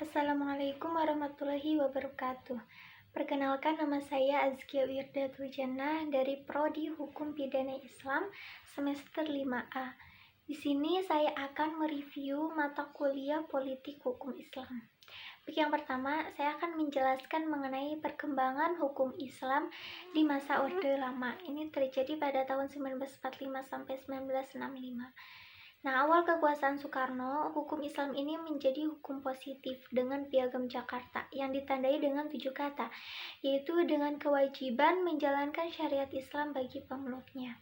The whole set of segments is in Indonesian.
Assalamualaikum warahmatullahi wabarakatuh. Perkenalkan, nama saya Azkia Wirda Turjana dari Prodi Hukum Pidana Islam semester 5A. Di sini saya akan mereview mata kuliah Politik Hukum Islam. Yang pertama, saya akan menjelaskan mengenai perkembangan hukum Islam di masa Orde Lama. Ini terjadi pada tahun 1945 sampai 1965. Nah, awal kekuasaan Soekarno, hukum Islam ini menjadi hukum positif dengan Piagam Jakarta yang ditandai dengan 7 kata, yaitu dengan kewajiban menjalankan syariat Islam bagi pemeluknya.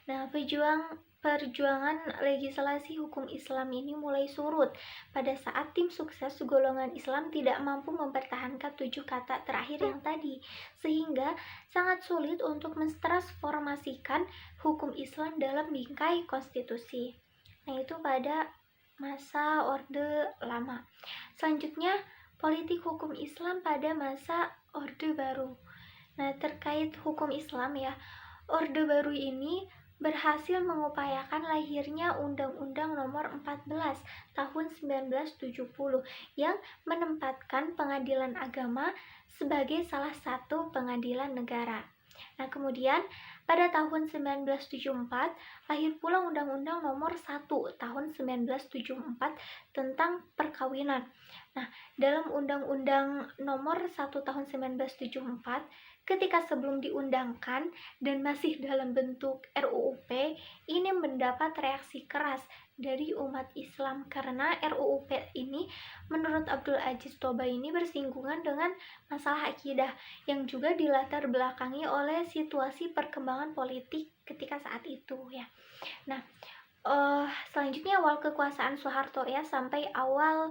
Nah, perjuangan legislasi hukum Islam ini mulai surut pada saat tim sukses golongan Islam tidak mampu mempertahankan 7 kata terakhir yang tadi, sehingga sangat sulit untuk mentransformasikan hukum Islam dalam bingkai konstitusi. Nah, itu pada masa Orde Lama. Selanjutnya, politik hukum Islam pada masa Orde Baru. Nah, terkait hukum Islam ya, Orde Baru ini berhasil mengupayakan lahirnya Undang-Undang Nomor 14 Tahun 1970 yang menempatkan pengadilan agama sebagai salah satu pengadilan negara. Nah, kemudian pada tahun 1974 lahir pula Undang-Undang Nomor 1 Tahun 1974 tentang perkawinan. Nah, dalam Undang-Undang Nomor 1 Tahun 1974, ketika sebelum diundangkan dan masih dalam bentuk RUUP, ini mendapat reaksi keras dari umat Islam karena RUUP ini menurut Abdul Aziz Toba ini bersinggungan dengan masalah akidah yang juga dilatar belakangi oleh situasi perkembangan politik ketika saat itu ya. Nah, selanjutnya awal kekuasaan Soeharto ya sampai awal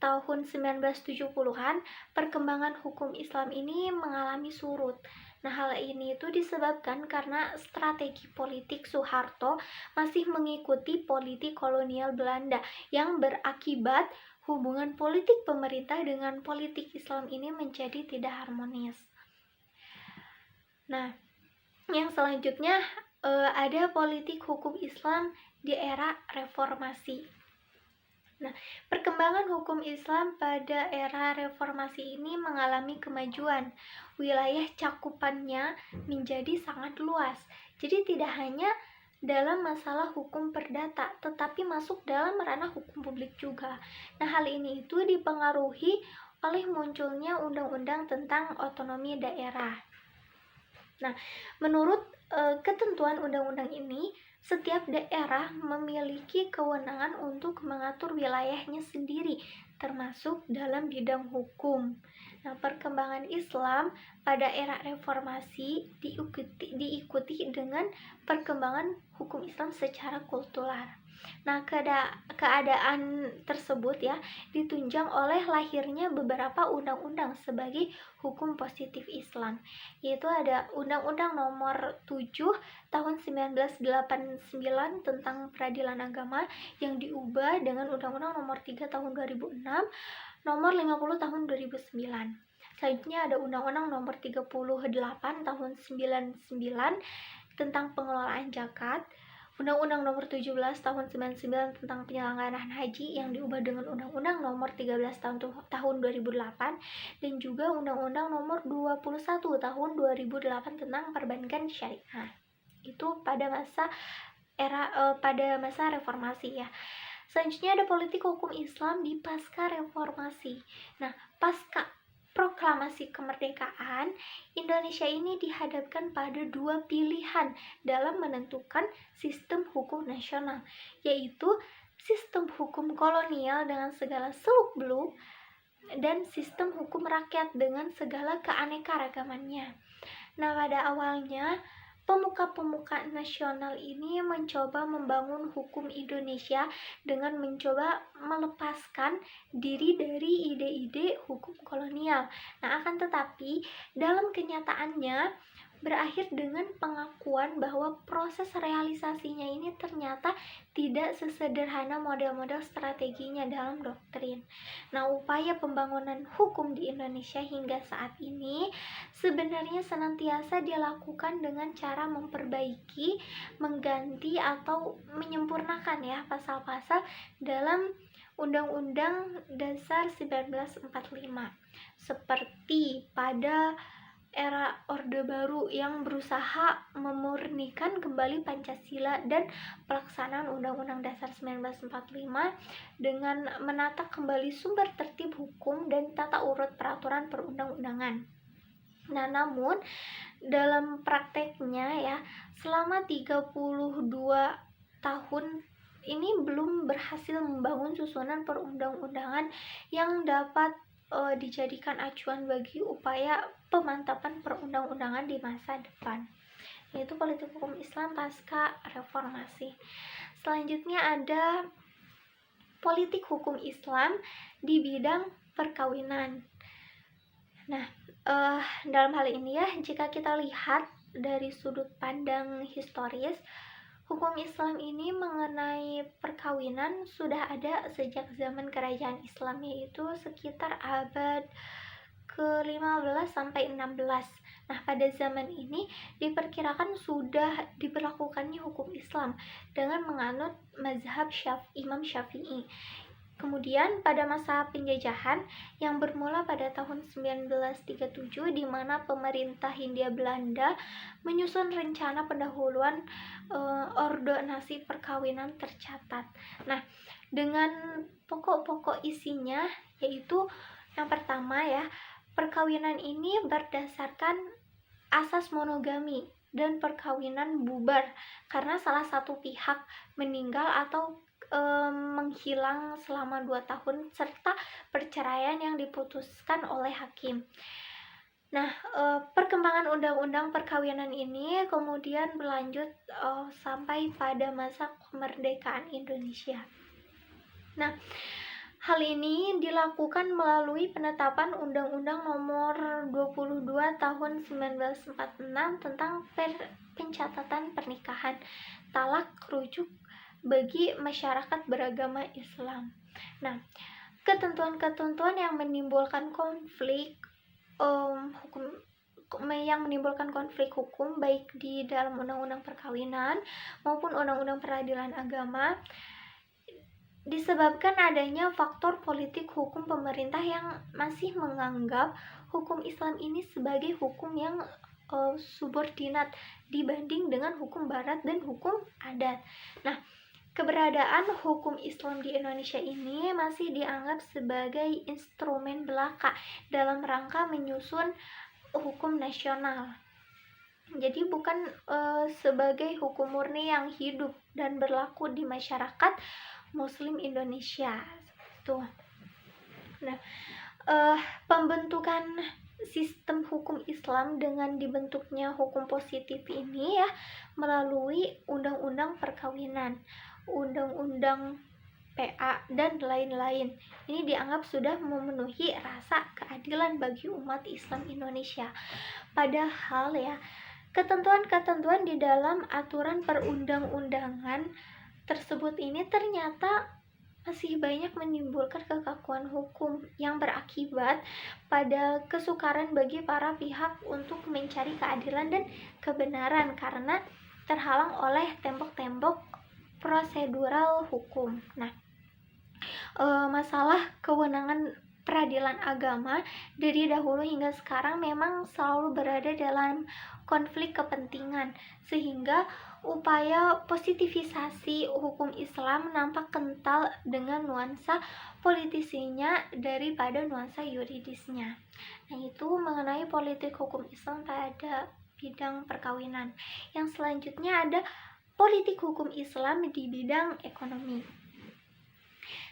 tahun 1970-an, perkembangan hukum Islam ini mengalami surut. Nah, hal ini itu disebabkan karena strategi politik Soeharto masih mengikuti politik kolonial Belanda yang berakibat hubungan politik pemerintah dengan politik Islam ini menjadi tidak harmonis. Nah, yang selanjutnya ada politik hukum Islam di era reformasi. Nah, perkembangan hukum Islam pada era reformasi ini mengalami kemajuan. Wilayah cakupannya menjadi sangat luas. Jadi tidak hanya dalam masalah hukum perdata, tetapi masuk dalam ranah hukum publik juga. Nah, hal ini itu dipengaruhi oleh munculnya undang-undang tentang otonomi daerah. Nah, menurut ketentuan undang-undang ini, setiap daerah memiliki kewenangan untuk mengatur wilayahnya sendiri, termasuk dalam bidang hukum. Nah, perkembangan Islam pada era reformasi diikuti dengan perkembangan hukum Islam secara kultural. Nah, keadaan tersebut ya ditunjang oleh lahirnya beberapa undang-undang sebagai hukum positif Islam, yaitu ada Undang-Undang Nomor 7 Tahun 1989 tentang peradilan agama yang diubah dengan Undang-Undang Nomor 3 Tahun 2006, Nomor 50 Tahun 2009. Selanjutnya ada Undang-Undang Nomor 38 Tahun 99 tentang pengelolaan zakat, Undang-Undang Nomor 17 Tahun 99 tentang penyelenggaraan haji yang diubah dengan Undang-Undang Nomor 13 Tahun 2008, dan juga Undang-Undang Nomor 21 Tahun 2008 tentang perbankan syariah. Itu pada masa reformasi ya. Selanjutnya ada politik hukum Islam di pasca reformasi. Nah, pasca proklamasi kemerdekaan, Indonesia ini dihadapkan pada dua pilihan dalam menentukan sistem hukum nasional, yaitu sistem hukum kolonial dengan segala seluk-beluk dan sistem hukum rakyat dengan segala keanekaragamannya. Nah, pada awalnya pemuka-pemuka nasional ini mencoba membangun hukum Indonesia dengan mencoba melepaskan diri dari ide-ide hukum kolonial. Nah, akan tetapi dalam kenyataannya berakhir dengan pengakuan bahwa proses realisasinya ini ternyata tidak sesederhana model-model strateginya dalam doktrin. Nah, upaya pembangunan hukum di Indonesia hingga saat ini sebenarnya senantiasa dilakukan dengan cara memperbaiki, mengganti atau menyempurnakan ya pasal-pasal dalam Undang-Undang Dasar 1945. Seperti pada era Orde Baru yang berusaha memurnikan kembali Pancasila dan pelaksanaan Undang-Undang Dasar 1945 dengan menata kembali sumber tertib hukum dan tata urut peraturan perundang-undangan. Nah, namun dalam prakteknya ya, selama 32 tahun ini belum berhasil membangun susunan perundang-undangan yang dapat dijadikan acuan bagi upaya pemantapan perundang-undangan di masa depan, yaitu politik hukum Islam pasca reformasi. Selanjutnya ada politik hukum Islam di bidang perkawinan. Nah, dalam hal ini ya, jika kita lihat dari sudut pandang historis, hukum Islam ini mengenai perkawinan sudah ada sejak zaman kerajaan Islam, yaitu sekitar abad ke-15 sampai 16. Nah, pada zaman ini diperkirakan sudah diberlakukannya hukum Islam dengan menganut mazhab Imam Syafi'i. Kemudian pada masa penjajahan yang bermula pada tahun 1937, di mana pemerintah Hindia Belanda menyusun rencana pendahuluan ordonasi perkawinan tercatat. Nah, dengan pokok-pokok isinya yaitu yang pertama ya, perkawinan ini berdasarkan asas monogami dan perkawinan bubar karena salah satu pihak meninggal atau menghilang selama 2 tahun serta perceraian yang diputuskan oleh hakim. Nah, perkembangan undang-undang perkawinan ini kemudian berlanjut sampai pada masa kemerdekaan Indonesia. Nah, hal ini dilakukan melalui penetapan Undang-Undang Nomor 22 Tahun 1946 tentang pencatatan pernikahan, talak rujuk bagi masyarakat beragama Islam. Nah, ketentuan-ketentuan yang menimbulkan konflik hukum baik di dalam undang-undang perkawinan maupun undang-undang peradilan agama disebabkan adanya faktor politik hukum pemerintah yang masih menganggap hukum Islam ini sebagai hukum yang subordinat dibanding dengan hukum barat dan hukum adat. Nah, keberadaan hukum Islam di Indonesia ini masih dianggap sebagai instrumen belaka dalam rangka menyusun hukum nasional. Jadi bukan sebagai hukum murni yang hidup dan berlaku di masyarakat Muslim Indonesia. Tuh. Nah, pembentukan sistem hukum Islam dengan dibentuknya hukum positif ini ya melalui undang-undang perkawinan, undang-undang PA dan lain-lain. Ini dianggap sudah memenuhi rasa keadilan bagi umat Islam Indonesia. Padahal ya, ketentuan-ketentuan di dalam aturan perundang-undangan tersebut ini ternyata masih banyak menimbulkan kekakuan hukum yang berakibat pada kesukaran bagi para pihak untuk mencari keadilan dan kebenaran karena terhalang oleh tembok-tembok prosedural hukum. Nah, masalah kewenangan peradilan agama dari dahulu hingga sekarang memang selalu berada dalam konflik kepentingan, sehingga upaya positivisasi hukum Islam nampak kental dengan nuansa politisinya daripada nuansa yuridisnya. Nah, itu mengenai politik hukum Islam pada bidang perkawinan. Yang selanjutnya ada politik hukum Islam di bidang ekonomi.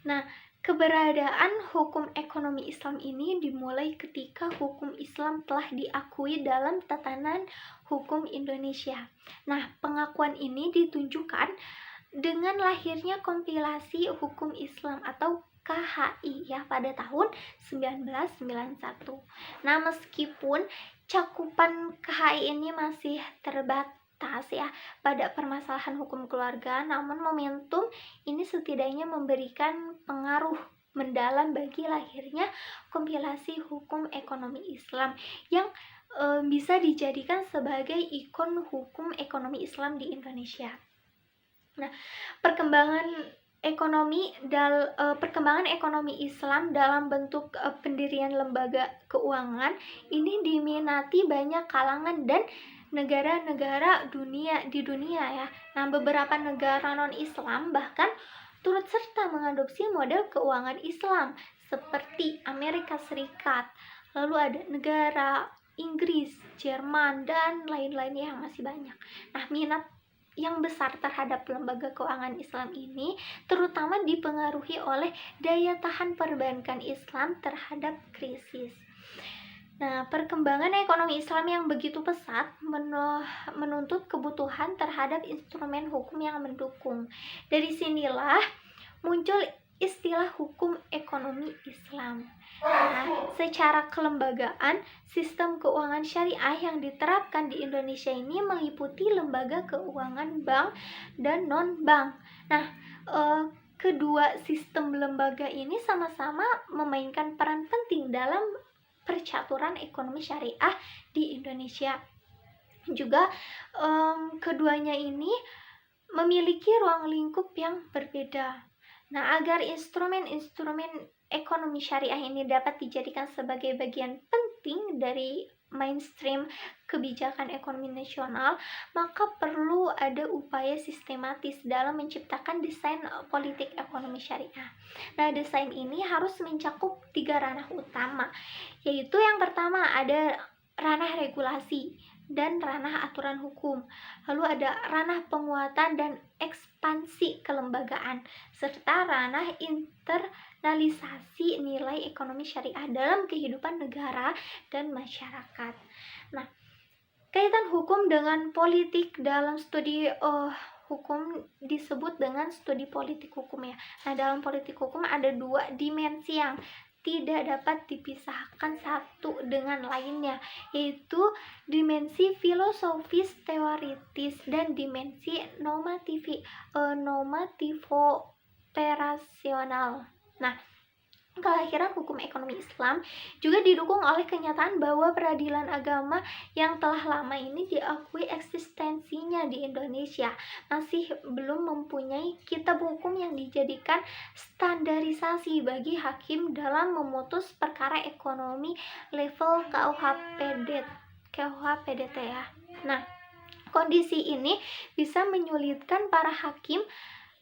Nah, keberadaan hukum ekonomi Islam ini dimulai ketika hukum Islam telah diakui dalam tatanan hukum Indonesia. Nah, pengakuan ini ditunjukkan dengan lahirnya kompilasi hukum Islam atau KHI ya pada tahun 1991. Nah, meskipun cakupan KHI ini masih terbatas ya pada permasalahan hukum keluarga, namun momentum ini setidaknya memberikan pengaruh mendalam bagi lahirnya kompilasi hukum ekonomi Islam yang bisa dijadikan sebagai ikon hukum ekonomi Islam di Indonesia. Nah, perkembangan perkembangan ekonomi Islam dalam bentuk pendirian lembaga keuangan ini diminati banyak kalangan dan negara-negara di dunia ya. Nah, beberapa negara non-Islam bahkan turut serta mengadopsi model keuangan Islam seperti Amerika Serikat, lalu ada negara Inggris, Jerman, dan lain-lainnya yang masih banyak. Nah, minat yang besar terhadap lembaga keuangan Islam ini terutama dipengaruhi oleh daya tahan perbankan Islam terhadap krisis. Nah, perkembangan ekonomi Islam yang begitu pesat menuntut kebutuhan terhadap instrumen hukum yang mendukung. Dari sinilah muncul istilah hukum ekonomi Islam. Nah, secara kelembagaan, sistem keuangan syariah yang diterapkan di Indonesia ini meliputi lembaga keuangan bank dan non-bank. Nah, kedua sistem lembaga ini sama-sama memainkan peran penting dalam percaturan ekonomi syariah di Indonesia. Juga keduanya ini memiliki ruang lingkup yang berbeda. Nah, agar instrumen-instrumen ekonomi syariah ini dapat dijadikan sebagai bagian penting dari mainstream kebijakan ekonomi nasional, maka perlu ada upaya sistematis dalam menciptakan desain politik ekonomi syariah. Nah, desain ini harus mencakup 3 ranah utama, yaitu yang pertama ada ranah regulasi dan ranah aturan hukum. Lalu ada ranah penguatan dan ekspansi kelembagaan serta ranah internalisasi nilai ekonomi syariah dalam kehidupan negara dan masyarakat. Nah, kaitan hukum dengan politik dalam studi hukum disebut dengan studi politik hukum ya. Nah, dalam politik hukum ada 2 dimensi yang tidak dapat dipisahkan satu dengan lainnya, yaitu dimensi filosofis teoritis dan dimensi normativo-operasional. Nah, kelahiran hukum ekonomi Islam juga didukung oleh kenyataan bahwa peradilan agama yang telah lama ini diakui eksistensinya di Indonesia masih belum mempunyai kitab hukum yang dijadikan standarisasi bagi hakim dalam memutus perkara ekonomi level KUH-PDT ya. Nah, kondisi ini bisa menyulitkan para hakim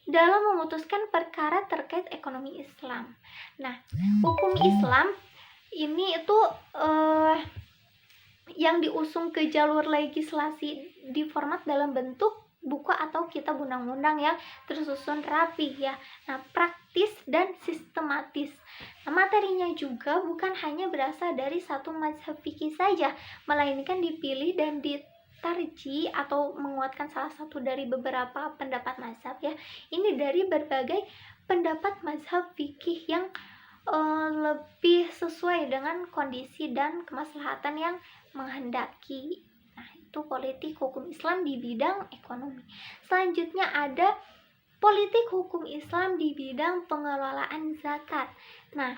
dalam memutuskan perkara terkait ekonomi Islam. Nah, hukum Islam ini itu yang diusung ke jalur legislasi di format dalam bentuk buku atau kitab undang-undang yang tersusun rapi ya. Nah, praktis dan sistematis. Nah, materinya juga bukan hanya berasal dari satu mazhab fikih saja, melainkan dipilih dan tarji atau menguatkan salah satu dari beberapa pendapat mazhab ya. Ini dari berbagai pendapat mazhab fikih yang lebih sesuai dengan kondisi dan kemaslahatan yang menghendaki. Nah, itu politik hukum Islam di bidang ekonomi. Selanjutnya ada politik hukum Islam di bidang pengelolaan zakat. Nah,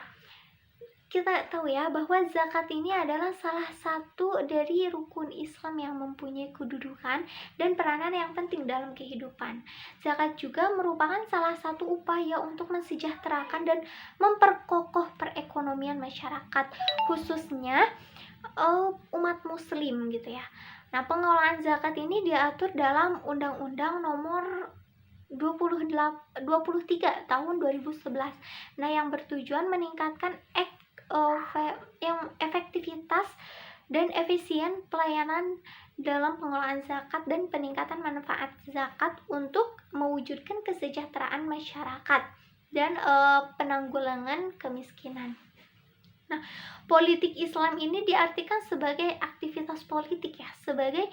kita tahu ya bahwa zakat ini adalah salah satu dari rukun Islam yang mempunyai kedudukan dan peranan yang penting dalam kehidupan. Zakat juga merupakan salah satu upaya untuk mensejahterakan dan memperkokoh perekonomian masyarakat, khususnya umat muslim gitu ya. Nah, pengelolaan zakat ini diatur dalam Undang-Undang Nomor 23 tahun 2011. Nah, yang bertujuan meningkatkan efektivitas dan efisien pelayanan dalam pengelolaan zakat dan peningkatan manfaat zakat untuk mewujudkan kesejahteraan masyarakat dan penanggulangan kemiskinan. Nah, politik Islam ini diartikan sebagai aktivitas politik ya, sebagai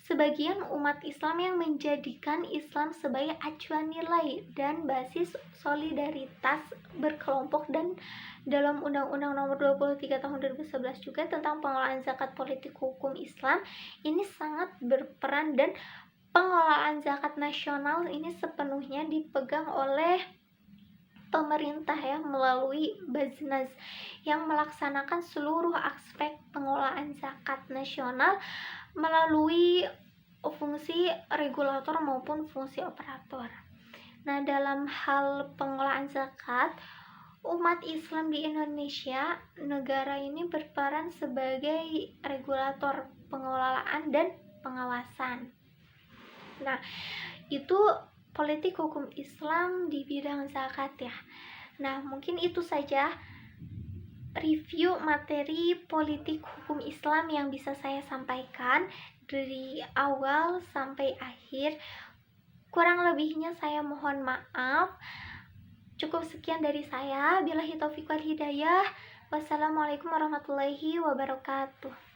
sebagian umat Islam yang menjadikan Islam sebagai acuan nilai dan basis solidaritas berkelompok. Dan dalam Undang-Undang Nomor 23 tahun 2011 juga tentang pengelolaan zakat politik hukum Islam ini sangat berperan, dan pengelolaan zakat nasional ini sepenuhnya dipegang oleh pemerintah ya melalui Baznas yang melaksanakan seluruh aspek pengelolaan zakat nasional melalui fungsi regulator maupun fungsi operator. Nah, dalam hal pengelolaan zakat, umat Islam di Indonesia, negara ini berperan sebagai regulator pengelolaan dan pengawasan. Nah, itu politik hukum Islam di bidang zakat ya. Nah, mungkin itu saja review materi politik hukum Islam yang bisa saya sampaikan dari awal sampai akhir. Kurang lebihnya saya mohon maaf. Cukup sekian dari saya. Billahi taufiq wal hidayah. Wassalamualaikum warahmatullahi wabarakatuh.